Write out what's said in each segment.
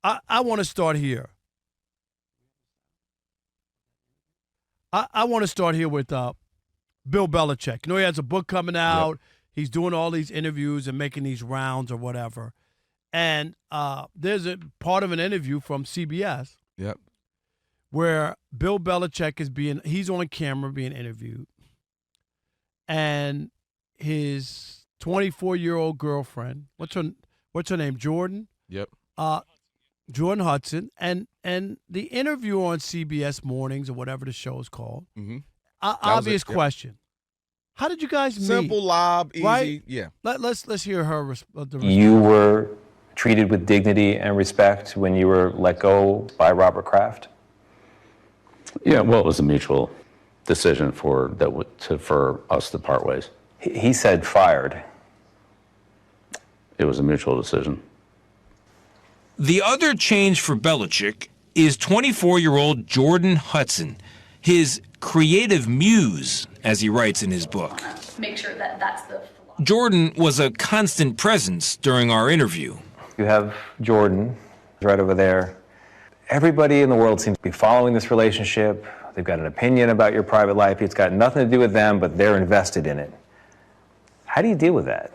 I want to start here. I want to start here with Bill Belichick. He has a book coming out. Yep. He's doing all these interviews and making these rounds or whatever. And there's a part of an interview from CBS. Yep. Where Bill Belichick he's on camera being interviewed. And his 24-year-old girlfriend, what's her name? Jordan? Yep. Jordon Hudson, and the interview on CBS Mornings or whatever the show is called. Mm-hmm. Obvious question. How did you guys meet? Simple, lob, easy. Right? Yeah. Let's hear her. You were treated with dignity and respect when you were let go by Robert Kraft? Yeah, well, it was a mutual decision for us to part ways. He said fired. It was a mutual decision. The other change for Belichick is 24-year-old Jordon Hudson, his creative muse, as he writes in his book. Make sure that that's the philosophy. Jordan was a constant presence during our interview. You have Jordan right over there. Everybody in the world seems to be following this relationship. They've got an opinion about your private life. It's got nothing to do with them, but they're invested in it. How do you deal with that?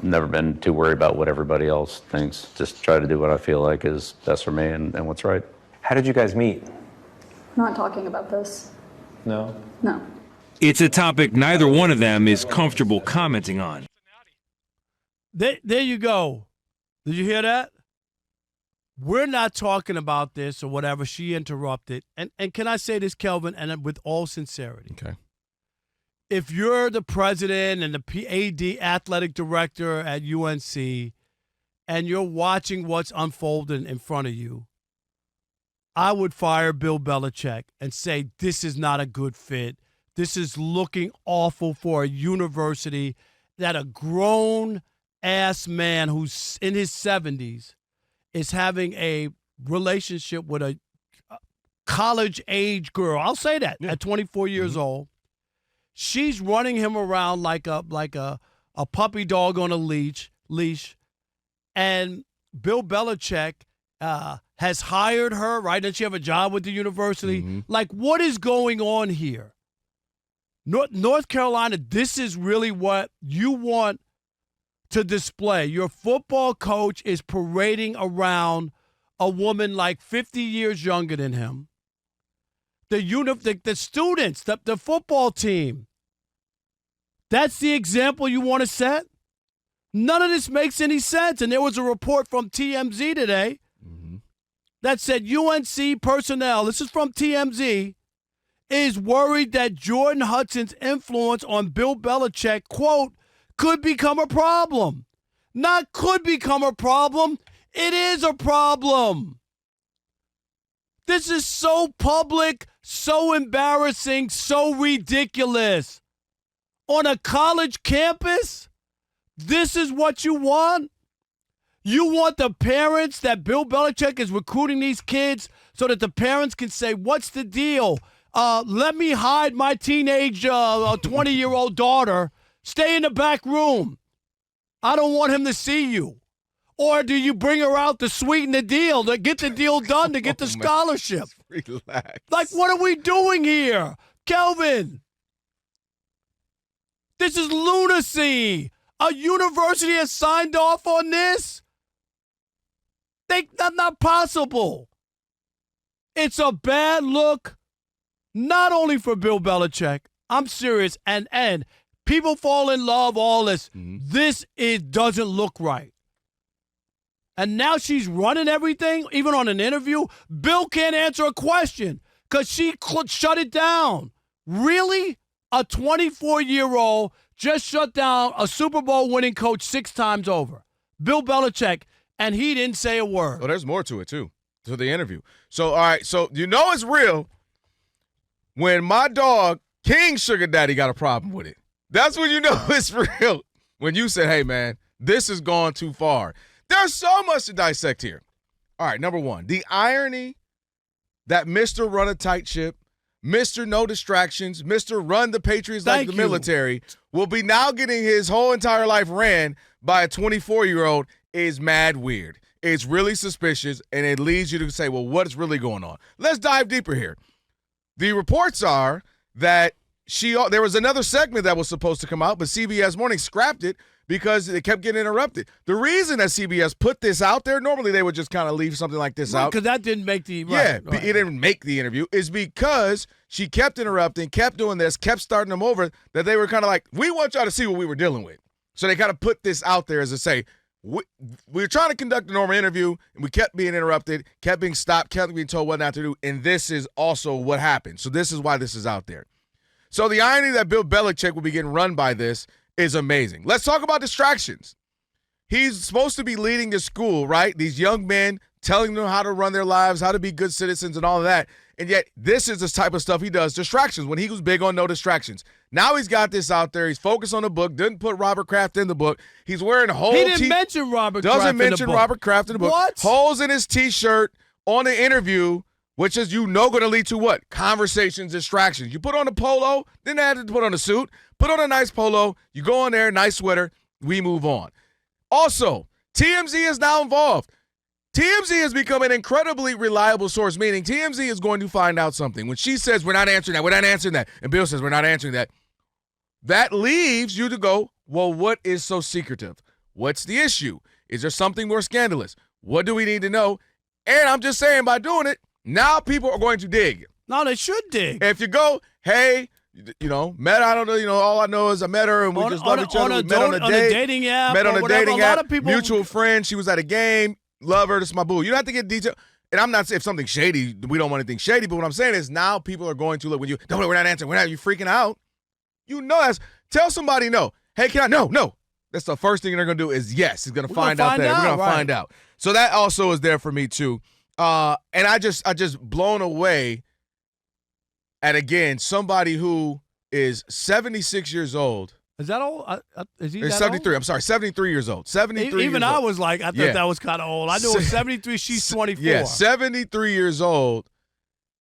Never been too worried about what everybody else thinks. Just try to do what I feel like is best for me and what's right. How did you guys meet? Not talking about this. No? No. It's a topic neither one of them is comfortable commenting on. There you go. Did you hear that? We're not talking about this or whatever. She interrupted. And can I say this, Kelvin, and with all sincerity? Okay. If you're the president and the PAD athletic director at UNC and you're watching what's unfolding in front of you, I would fire Bill Belichick and say this is not a good fit. This is looking awful for a university that a grown-ass man who's in his 70s is having a relationship with a college-age girl. I'll say that, at 24 years old. She's running him around like a puppy dog on a leash. And Bill Belichick has hired her, right? Doesn't she have a job with the university? Mm-hmm. Like, what is going on here? North Carolina, this is really what you want to display. Your football coach is parading around a woman like 50 years younger than him. The students, the football team, that's the example you want to set? None of this makes any sense. And there was a report from TMZ today that said UNC personnel, this is from TMZ, is worried that Jordon Hudson's influence on Bill Belichick, quote, could become a problem. Not could become a problem. It is a problem. This is so public, so embarrassing, so ridiculous. On a college campus, this is what you want? You want the parents that Bill Belichick is recruiting these kids so that the parents can say, what's the deal? Let me hide my teenage 20-year-old daughter. Stay in the back room. I don't want him to see you. Or do you bring her out to sweeten the deal, to get the deal done, to get the scholarship? Relax. Like, what are we doing here? Kelvin, this is lunacy. A university has signed off on this? That's not possible. It's a bad look, not only for Bill Belichick. I'm serious. And people fall in love, all this. This doesn't look right. And now she's running everything, even on an interview. Bill can't answer a question because she shut it down. Really? A 24-year-old just shut down a Super Bowl winning coach 6 times over. Bill Belichick, and he didn't say a word. Oh, there's more to it, too, to the interview. So, all right, so you know it's real when my dog, King Sugar Daddy, got a problem with it. That's when you know it's real. When you say, hey, man, this has gone too far. There's so much to dissect here. All right, number one, the irony that Mr. Run a Tight Ship, Mr. No Distractions, Mr. Run the Patriots like the military will be now getting his whole entire life ran by a 24-year-old is mad weird. It's really suspicious, and it leads you to say, well, what is really going on? Let's dive deeper here. The reports are that there was another segment that was supposed to come out, but CBS Morning scrapped it because it kept getting interrupted. The reason that CBS put this out there, normally they would just kind of leave something like this out. Because that didn't make the It didn't make the interview, is because she kept interrupting, kept doing this, kept starting them over, that they were kind of like, we want y'all to see what we were dealing with. So they kind of put this out there as to say, we were trying to conduct a normal interview, and we kept being interrupted, kept being stopped, kept being told what not to do, and this is also what happened. So this is why this is out there. So the irony that Bill Belichick will be getting run by this is amazing. Let's talk about distractions. He's supposed to be leading the school, right? These young men, telling them how to run their lives, how to be good citizens and all of that. And yet this is the type of stuff he does, distractions, when he was big on no distractions. Now he's got this out there. He's focused on the book, didn't put Robert Kraft in the book. He's wearing He didn't mention Robert Kraft Doesn't in the mention book. Robert Kraft in the book. What? Holes in his T-shirt on the interview, which is, going to lead to what? Conversations, distractions. You put on a polo, then add to put on a suit. Put on a nice polo. You go on there, nice sweater. We move on. Also, TMZ is now involved. TMZ has become an incredibly reliable source, meaning TMZ is going to find out something. When she says, we're not answering that, and Bill says, we're not answering that, that leaves you to go, well, what is so secretive? What's the issue? Is there something more scandalous? What do we need to know? And I'm just saying, by doing it, now people are going to dig. No, they should dig. If you go, hey, met, I don't know, all I know is I met her and we just love each other. We met on a dating app. Met on a dating a lot app. of people, mutual friend. She was at a game. Love her. This is my boo. You don't have to get detail. And I'm not saying if something's shady, we don't want anything shady. But what I'm saying is now people are going to look when you, no, we're not answering. You freaking out. Tell somebody no. Hey, can I? No. That's the first thing they're going to do is yes. He's going to find out that. We're going to find out. So that also is there for me too. And I just blown away at, again, somebody who is 76 years old. Is that old? Is he that 73. old? I'm sorry, 73 years old. 73 Even years I old. was like, I thought that was kind of old. I knew it was 73. She's 24. Yeah, 73 years old,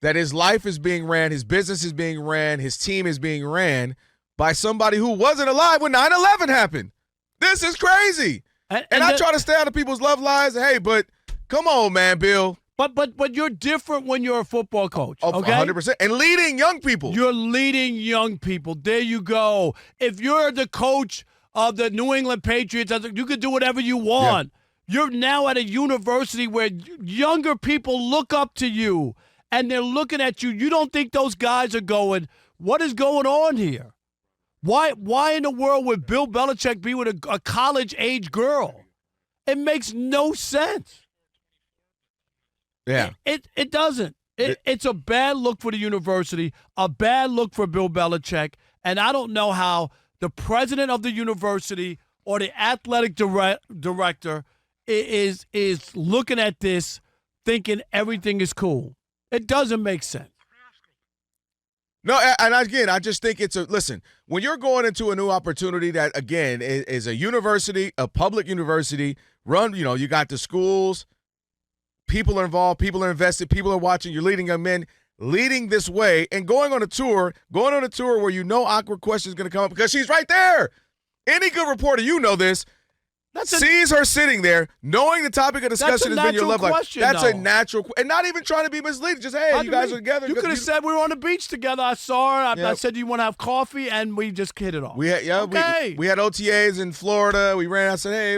that his life is being ran, his business is being ran, his team is being ran by somebody who wasn't alive when 9/11 happened. This is crazy. And I try to stay out of people's love lives. Hey, but come on, man, Bill. But you're different when you're a football coach, okay? 100%. And leading young people. You're leading young people. There you go. If you're the coach of the New England Patriots, you can do whatever you want. Yeah. You're now at a university where younger people look up to you, and they're looking at you. You don't think those guys are going, what is going on here? Why in the world would Bill Belichick be with a college-age girl? It makes no sense. Yeah. It doesn't. It's a bad look for the university, a bad look for Bill Belichick, and I don't know how the president of the university or the athletic director is looking at this thinking everything is cool. It doesn't make sense. No, and again, I just think listen, when you're going into a new opportunity that, again, is a university, a public university, you got the schools, people are involved, people are invested, people are watching, you're leading young men, leading this way, and going on a tour where awkward questions going to come up because she's right there. Any good reporter, this, sees her sitting there, knowing the topic of discussion has been your love life. That's a natural and not even trying to be misleading. Just, hey, you guys are together. You could have said we were on the beach together. I saw her. I said, do you want to have coffee? And we just hit it off. We had OTAs in Florida. We ran. I said, hey,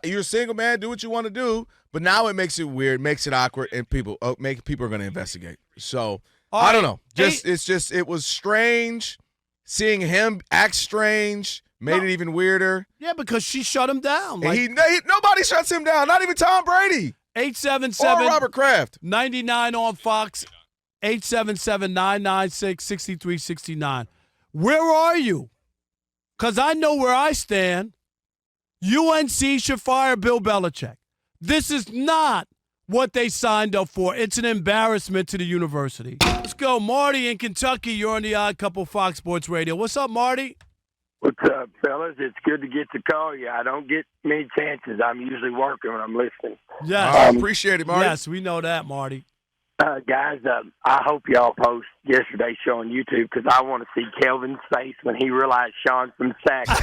you're a single man. Do what you want to do. But now it makes it weird, makes it awkward, and people are going to investigate. So I don't know. It was strange seeing him act strange. Made it even weirder. Yeah, because she shut him down. Nobody shuts him down. Not even Tom Brady. 877 or Robert Kraft. 99 on Fox. 877-996-6369. Where are you? Because I know where I stand. UNC should fire Bill Belichick. This is not what they signed up for. It's an embarrassment to the university. Let's go. Marty in Kentucky. You're on the Odd Couple Fox Sports Radio. What's up, Marty? What's up, fellas? It's good to get to call you. I don't get many chances. I'm usually working when I'm listening. Yes. I appreciate it, Marty. Yes, we know that, Marty. Guys, I hope y'all post yesterday's show on YouTube because I want to see Kelvin's face when he realized Sean from Sac was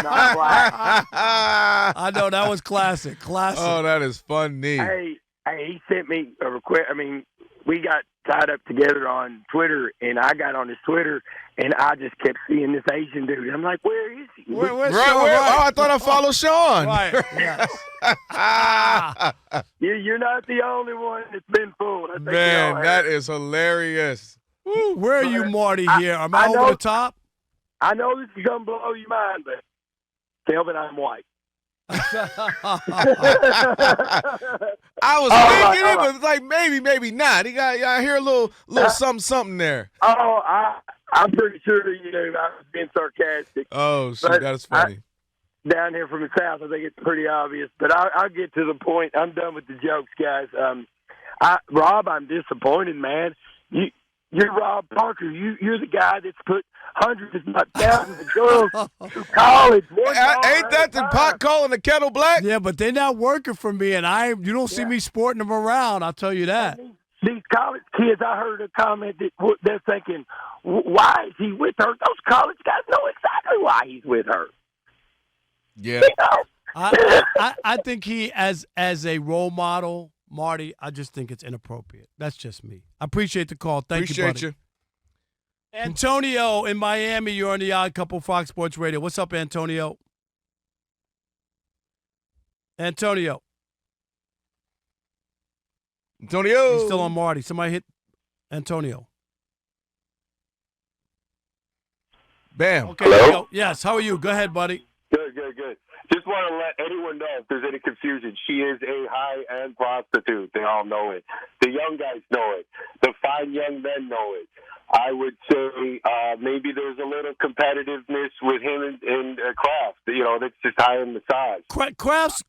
not black. I know, that was classic. Classic. Oh, that is funny. Hey, he sent me a request. I mean, we got tied up together on Twitter, and I got on his Twitter, and I just kept seeing this Asian dude. I'm like, where is he? Where's Right, Sean? where? Right. Oh, I thought I followed Sean. Right. Yes. You're not the only one that's been fooled. I think Man, y'all that have. is hilarious. Woo, where are you, Marty, here? Am I I over know- the top? I know this is going to blow your mind, but Kelvin, I'm white. I was thinking it was like maybe not. I hear a little something there. I'm pretty sure you know I was being sarcastic. Oh, shit, But that is funny. Down here from the south, I think it's pretty obvious. But I'll get to the point. I'm done with the jokes, guys. Rob, I'm disappointed, man. You're Rob Parker. You're the guy that's put hundreds, if not thousands, of girls through college. Ain't that the pot calling the kettle black? Yeah, but they're not working for me, and you don't see me sporting them around. I'll tell you that. These college kids, I heard a comment that they're thinking, why is he with her? Those college guys know exactly why he's with her. Yeah. You know? I think he, as a role model, Marty, I just think it's inappropriate. That's just me. I appreciate the call. Thank you, buddy. Appreciate you. Antonio in Miami, you're on the Odd Couple Fox Sports Radio. What's up, Antonio? Antonio. Antonio. He's still on Marty. Somebody hit Antonio. Bam. Okay, there you go. Yes, how are you? Go ahead, buddy. Good. Just want to let anyone know if there's any confusion. She is a high-end prostitute. They all know it. The young guys know it. The fine young men know it. I would say maybe there's a little competitiveness with him and Kraft. You know, that's just high-end massage.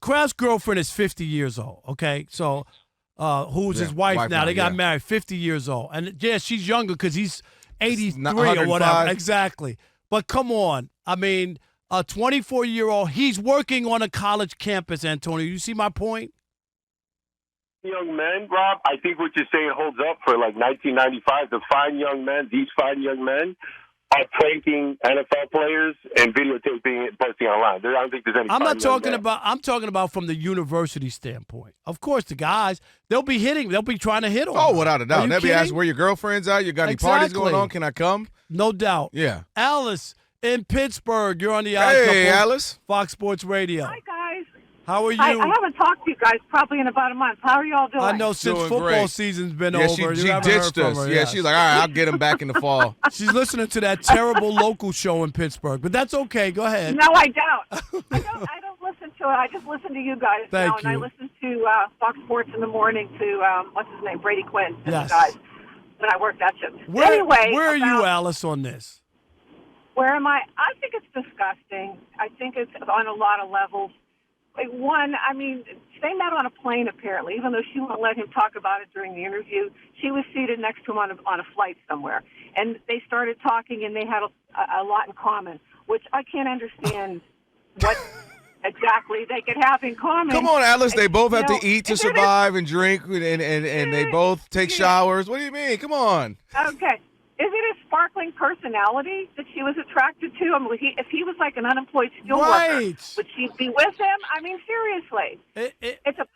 Kraft's girlfriend is 50 years old, okay? So who's his wife now? They got married, 50 years old. And, yeah, she's younger because he's 83 or whatever. Exactly. But come on. I mean, a 24-year-old, he's working on a college campus, Antonio. You see my point? Young men, Rob, I think what you're saying holds up for like 1995. The fine young men, these fine young men are pranking NFL players and videotaping it and posting online. I don't think there's any. I'm talking about from the university standpoint. Of course, the guys, they'll be trying to hit on. Oh, without a doubt. They'll be kidding? asking where your girlfriend's at. You got any parties going on? Can I come? No doubt. Yeah. Alice in Pittsburgh, you're on the Odd Hey, Couple, Alice. Fox Sports Radio. Hi, guys. How are you? I haven't talked to you guys probably in about a month. How are you all doing? I know since Doing football great. season's been Yeah, over. she You haven't ditched heard from us. her, Yeah, yes. she's like, all right, I'll get him back in the fall. She's listening to that terrible local show in Pittsburgh, but that's okay. Go ahead. No, I don't. I don't listen to it. I just listen to you guys now, and I listen to Fox Sports in the morning to what's his name, Brady Quinn, and Yes. the guys when I work that shift. Where are you, Alice, on this? Where am I? I think it's disgusting. I think it's on a lot of levels. Like one, I mean, they met on a plane apparently, even though she won't let him talk about it during the interview. She was seated next to him on a flight somewhere, and they started talking, and they had a lot in common, which I can't understand what exactly they could have in common. Come on, Alice. They both have You know, to eat to if it is- survive and drink, and they both take showers. What do you mean? Come on. Okay. Is it his sparkling personality that she was attracted to? I mean, if he was like an unemployed steel worker, Right. would she be with him? I mean, seriously. It's a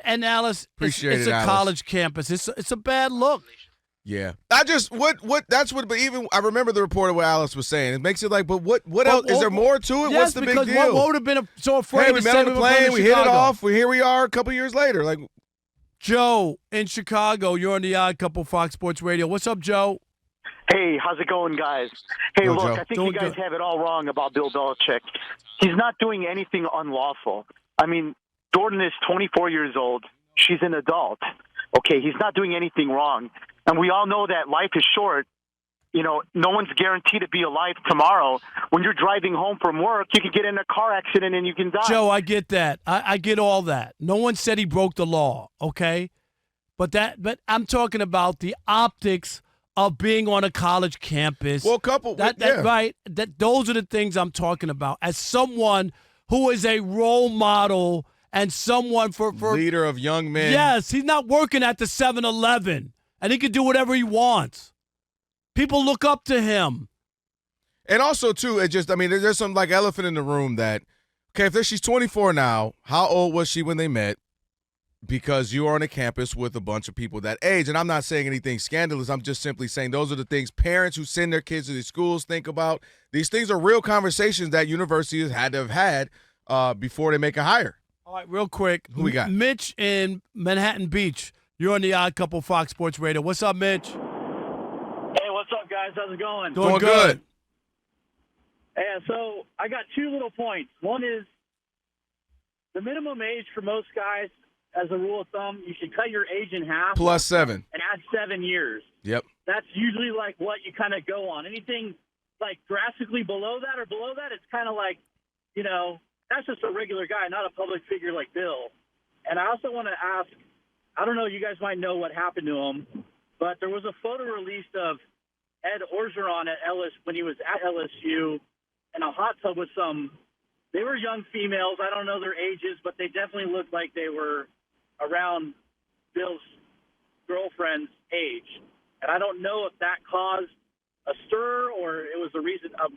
And Alice, Appreciate it's it, a Alice. college campus. It's a bad look. Yeah. But even I remember the report of what Alice was saying. It makes it like, but what else? Is there more to it? Yes, What's the big because deal? what would have been so afraid Hey, to we met say on the we were going plane. to We hit it Chicago? off. Here we are a couple years later. Like, Joe in Chicago, you're on the Odd Couple Fox Sports Radio. What's up, Joe? Hey, how's it going, guys? Hey, Go, look, Joe. I think Doing you guys good. have it all wrong about Bill Belichick. He's not doing anything unlawful. I mean, Jordan is 24 years old. She's an adult. Okay, he's not doing anything wrong. And we all know that life is short. You know, no one's guaranteed to be alive tomorrow. When you're driving home from work, you can get in a car accident and you can die. Joe, I get that. I get all that. No one said he broke the law, okay? But I'm talking about the optics of being on a college campus. well, Right. Those are the things I'm talking about. As someone who is a role model and someone for leader of young men. Yes, he's not working at the 7-Eleven, and he can do whatever he wants. People look up to him. And also, too, there's some like elephant in the room that, okay, if she's 24 now, how old was she when they met? Because you are on a campus with a bunch of people that age. And I'm not saying anything scandalous. I'm just simply saying those are the things parents who send their kids to these schools think about. These things are real conversations that universities had to have had before they make a hire. All right, real quick. Who we got? Mitch in Manhattan Beach. You're on the Odd Couple Fox Sports Radio. What's up, Mitch? Hey, what's up, guys? How's it going? Doing good. Yeah, so I got two little points. One is the minimum age for most guys, as a rule of thumb, you should cut your age in half. +7. And add 7 years. Yep. That's usually like what you kind of go on. Anything like drastically below that, it's kind of like, that's just a regular guy, not a public figure like Bill. And I also want to ask, I don't know, you guys might know what happened to him, but there was a photo released of Ed Orgeron at when he was at LSU in a hot tub with they were young females. I don't know their ages, but they definitely looked like they were around Bill's girlfriend's age. And I don't know if that caused a stir or it was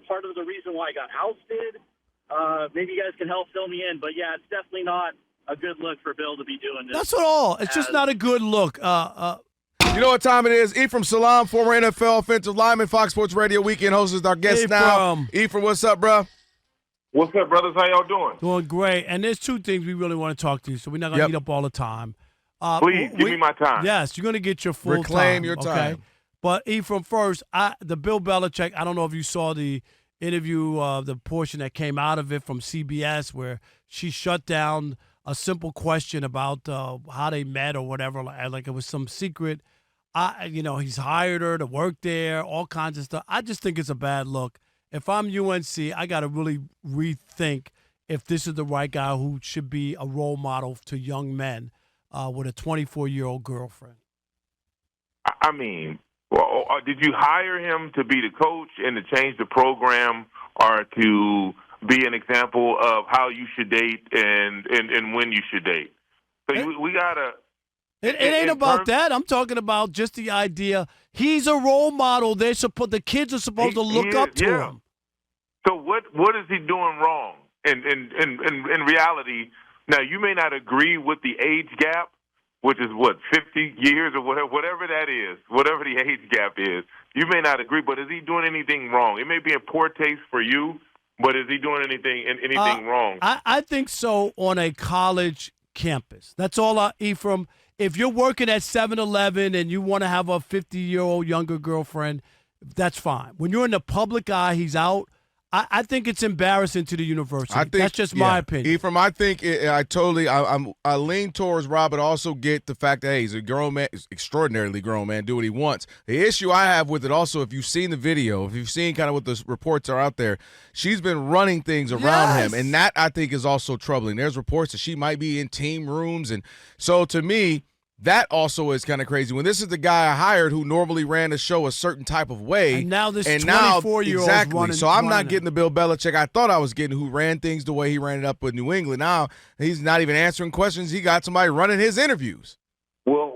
part of the reason why I got ousted. Maybe you guys can help fill me in. But, yeah, it's definitely not a good look for Bill to be doing this. That's all. It's just not a good look. You know what time it is? Ephraim Salam, former NFL offensive lineman, Fox Sports Radio Weekend host, is our guest now. Ephraim, what's up, bro? What's up, brothers? How y'all doing? Doing great. And there's two things we really want to talk to you, so we're not going to eat up all the time. Please, give me my time. Yes, you're going to get your full Reclaim time. your time. Okay? But, Ephraim, first, the Bill Belichick, I don't know if you saw the interview, the portion that came out of it from CBS where she shut down a simple question about how they met or whatever, like it was some secret. He's hired her to work there, all kinds of stuff. I just think it's a bad look. If I'm UNC, I got to really rethink if this is the right guy who should be a role model to young men with a 24-year-old girlfriend. I mean, did you hire him to be the coach and to change the program or to be an example of how you should date and when you should date? So we got to – It ain't about that. I'm talking about just the idea. He's a role model. The kids are supposed to look up to him. So what is he doing wrong? In reality, now you may not agree with the age gap, which is 50 years or whatever that is, whatever the age gap is. You may not agree, but is he doing anything wrong? It may be in poor taste for you, but is he doing anything wrong? I think so on a college campus. That's all, Ephraim. If you're working at 7-Eleven and you want to have a 50-year-old younger girlfriend, that's fine. When you're in the public eye, he's out. I think it's embarrassing to the university. That's just my opinion. Ephraim, I think I lean towards Rob, but also get the fact that hey, he's a grown man, extraordinarily grown man, do what he wants. The issue I have with it also, if you've seen the video, if you've seen kind of what the reports are out there, she's been running things around him, and that I think is also troubling. There's reports that she might be in team rooms, and so to me, that also is kind of crazy. When this is the guy I hired who normally ran the show a certain type of way. And now this 24-year-old exactly. running. So I'm not getting the Bill Belichick I thought I was getting who ran things the way he ran it up with New England. Now he's not even answering questions. He got somebody running his interviews. Well,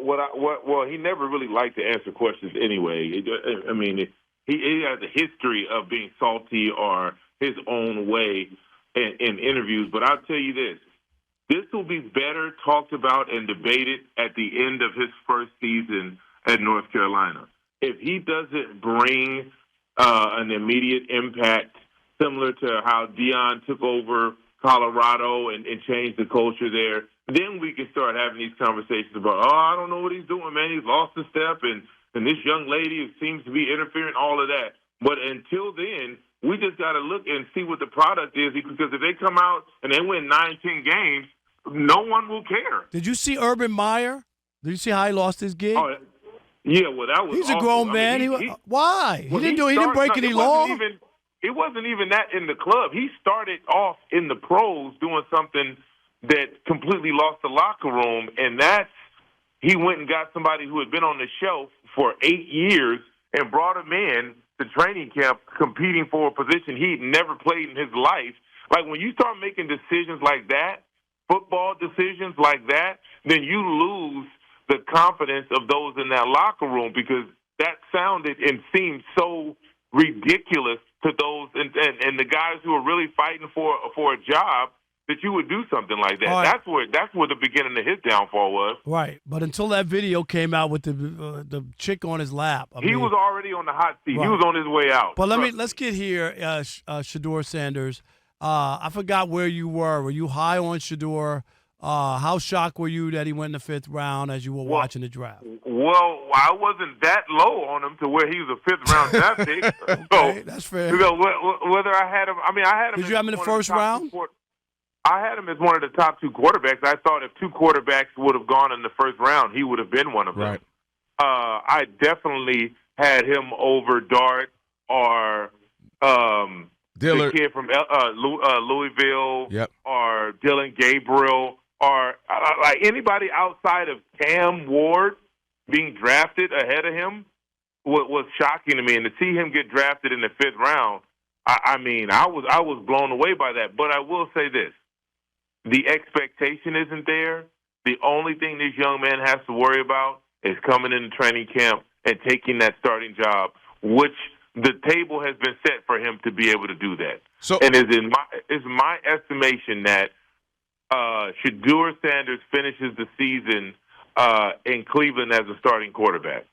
he never really liked to answer questions anyway. I mean, he has a history of being salty or his own way in interviews. But I'll tell you this. This will be better talked about and debated at the end of his first season at North Carolina. If he doesn't bring an immediate impact similar to how Deion took over Colorado and changed the culture there, then we can start having these conversations about, I don't know what he's doing, man. He's lost a step, and this young lady seems to be interfering, all of that. But until then, we just got to look and see what the product is, because if they come out and they win 9-10 games, no one will care. Did you see Urban Meyer? Did you see how he lost his gig? Oh, yeah, well, that was He's awful. a grown man. Why? Well, he didn't break any law. It wasn't even that in the club. He started off in the pros doing something that completely lost the locker room, and he went and got somebody who had been on the shelf for 8 years and brought him in to training camp competing for a position he'd never played in his life. Like, when you start making decisions like that, football decisions like that, then you lose the confidence of those in that locker room because that sounded and seemed so ridiculous to those and the guys who are really fighting for a job that you would do something like that. Right. That's where the beginning of his downfall was. Right, but until that video came out with the chick on his lap, He was already on the hot seat. Right. He was on his way out. But let's get here, Shedeur Sanders. I forgot where you were. Were you high on Shedeur? How shocked were you that he went in the 5th round as you were watching the draft? Well, I wasn't that low on him to where he was a 5th-round draft pick. Okay, that's fair. Whether I had him, I had him. Did you have him in the 1st round? I had him as one of the top 2 quarterbacks. I thought if 2 quarterbacks would have gone in the 1st round, he would have been one of them. Right. I definitely had him over Dart or Dillard. the kid from Louisville, Yep. or Dylan Gabriel, or like anybody outside of Cam Ward being drafted ahead of him was shocking to me. And to see him get drafted in the 5th round, I was blown away by that. But I will say this. The expectation isn't there. The only thing this young man has to worry about is coming into training camp and taking that starting job, which the table has been set for him to be able to do that. So, and it's my estimation that Shedeur Sanders finishes the season in Cleveland as a starting quarterback.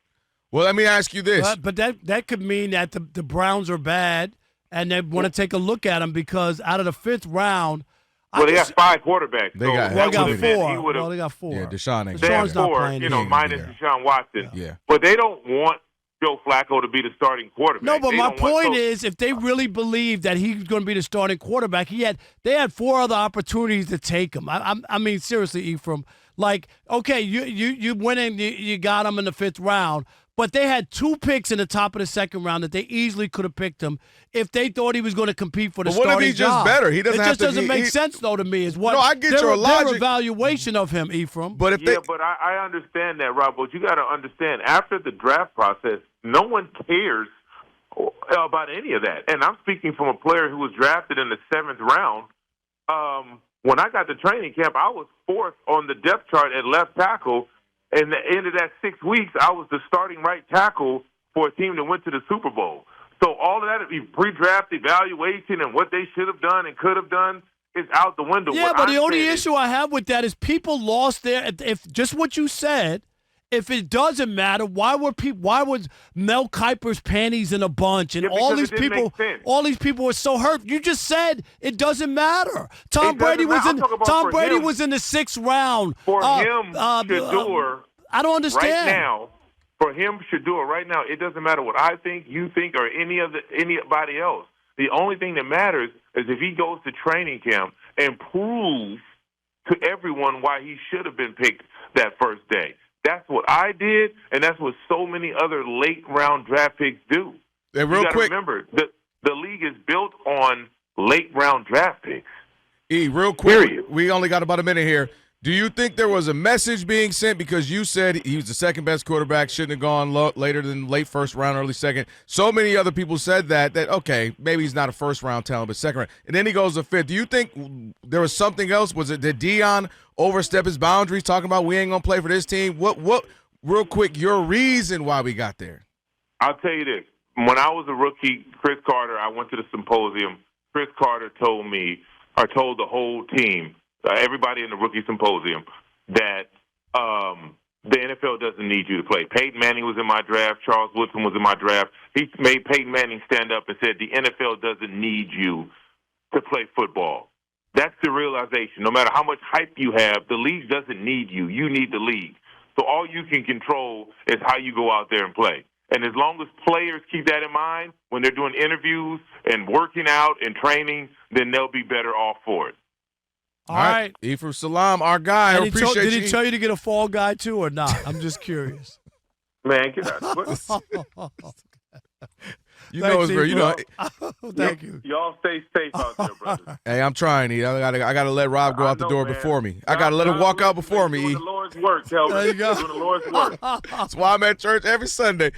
Well, let me ask you this. But that could mean that the Browns are bad and they want to take a look at him because out of the 5th round, well, they got 5 quarterbacks. They got 4. Well, they got 4. Yeah, Deshaun ain't Deshaun's not 4, playing. Minus Deshaun Watson. Yeah. But they don't want Joe Flacco to be the starting quarterback. No, but my point is, if they really believe that he's going to be the starting quarterback, they had 4 other opportunities to take him. I mean, seriously, Ephraim. Like, okay, you went in, you got him in the 5th round, but they had 2 picks in the top of the 2nd round that they easily could have picked him if they thought he was going to compete for the starting job. What if he's just better? He doesn't have to. It just doesn't make sense, though, to me. Is what I get your logic. Their evaluation of him, Ephraim. But I understand that, Rob. But you got to understand, after the draft process, no one cares about any of that. And I'm speaking from a player who was drafted in the 7th round. When I got to training camp, I was 4th on the depth chart at left tackle. And at the end of that 6 weeks, I was the starting right tackle for a team that went to the Super Bowl. So all of that pre-draft evaluation and what they should have done and could have done is out the window. Yeah, but the only issue I have with that is people lost their. If just what you said, if it doesn't matter, why was Mel Kiper's panties in a bunch and all these people were so hurt? You just said it doesn't matter. Tom Brady was in the 6th round. For him, Shedeur, I don't understand. Right now, for him, Shedeur, right now, it doesn't matter what I think, you think, or anybody else. The only thing that matters is if he goes to training camp and proves to everyone why he should have been picked that first day. That's what I did, and that's what so many other late-round draft picks do. And real quick, remember, the league is built on late-round draft picks. Real quick, we only got about a minute here. Do you think there was a message being sent because you said he was the 2nd-best quarterback, shouldn't have gone later than late 1st round, early 2nd? So many other people said that, okay, maybe he's not a 1st-round talent, but 2nd round. And then he goes to 5th. Do you think there was something else? Did Deion overstep his boundaries, talking about we ain't going to play for this team? What, real quick, your reason why we got there? I'll tell you this. When I was a rookie, Chris Carter, I went to the symposium. Chris Carter told the whole team, everybody in the rookie symposium, that the NFL doesn't need you to play. Peyton Manning was in my draft. Charles Woodson was in my draft. He made Peyton Manning stand up and said, the NFL doesn't need you to play football. That's the realization. No matter how much hype you have, the league doesn't need you. You need the league. So all you can control is how you go out there and play. And as long as players keep that in mind when they're doing interviews and working out and training, then they'll be better off for it. All right. Ephraim Salaam, our guy. I appreciate you. Did he tell you to get a fall guy too or not? I'm just curious. Man, get out. It's real. Thank you. Y'all stay safe out there, brother. Hey, I'm trying, E. I gotta let Rob go out the door before me. I gotta let him walk out before me, E. Doing the Lord's work, Kelvin. There you go. Doing the Lord's work. That's why I'm at church every Sunday.